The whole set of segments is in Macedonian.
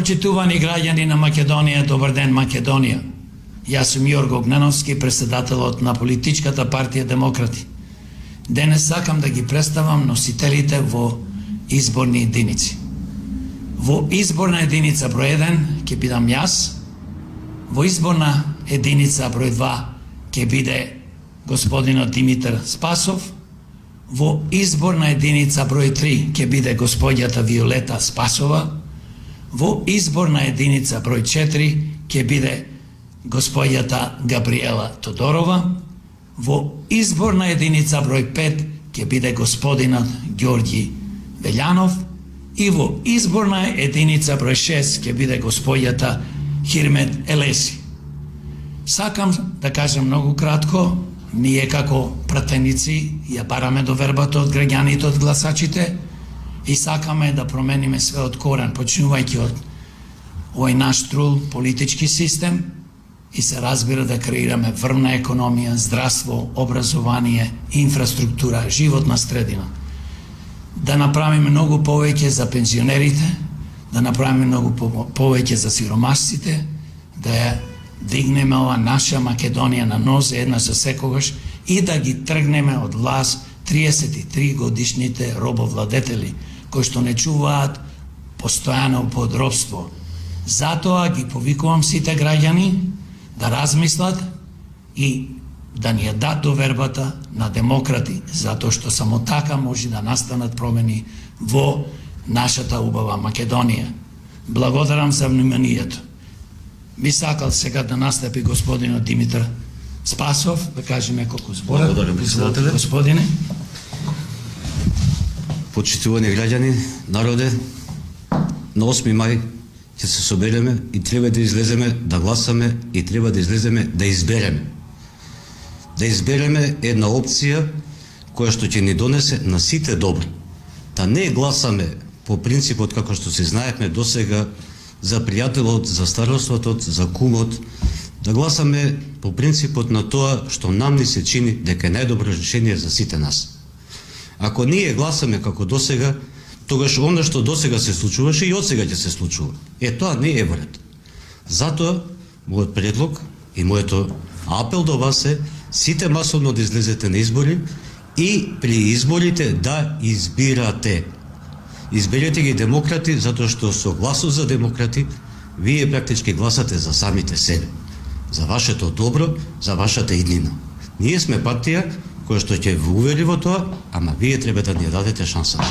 Почитувани граѓани на Македонија, добар ден Македонија. Јас сум Јорго Огненовски, председателот на политичката партија Демократи. Денес сакам да ги представам носителите во изборни единици. Во изборна единица број 1 ќе бидам јас, во изборна единица број 2 ќе биде господинот Димитар Спасов, во изборна единица број 3 ќе биде господјата Виолета Спасова, во изборна единица број 4 ќе биде господјата Габриела Тодорова, во изборна единица број 5 ќе биде господинот Ѓорѓи Велјанов и во изборна единица број 6 ќе биде господјата Хирмет Елеси. Сакам да кажам многу кратко, ние како пратеници ја бараме довербата од граѓаните, од гласачите и сакаме да промениме све од корен, почнувајќи од овој наш трул политички систем и се разбира да креираме врвна економија, здравство, образование, инфраструктура, животна средина. Да направиме многу повеќе за пензионерите, да направиме многу повеќе за сиромасците, да ја дигнеме ова наша Македонија на нозе една за секогаш и да ги тргнеме од власт 33 годишните робовладетели, кои што не чуваат постојано под робство. Затоа ги повикувам сите граѓани да размислат и да ни ја дадат довербата на Демократи, затоа што само така може да настанат промени во нашата убава Македонија. Благодарам за вниманието. Би сакал сега да настапи господинот Димитар Спасов, да каже неколку збора. Благодарам, председателе. Господине. Почитувани граѓани, народе, на 8 мај ќе се собереме и треба да излеземе да гласаме и треба да излеземе да избереме. Да избереме една опција која што ќе ни донесе на сите добро. Да не гласаме по принципот како што се знаевме досега за пријателот, за староството, за кумот, да гласаме по принципот на тоа што нам ни се чини дека е најдобро решение за сите нас. Ако ние гласаме како досега, тогаш оно што досега се случуваше и одсега ќе се случува. Тоа не е вред. Затоа мојот предлог и моето апел до вас е сите масовно да излезете на избори и при изборите да избирате. Изберете ги Демократи, затоа што со гласот за Демократи вие практички гласате за самите себе, за вашето добро, за вашата иднина. Ние сме партија која што ќе ви увери во тоа, ама вие треба да ни дадете шанса.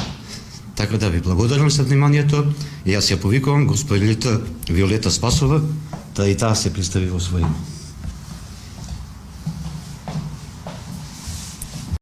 Така да ви благодарам за вниманието и јас ја повикувам господината Виолета Спасова да и таа се представи во своје име.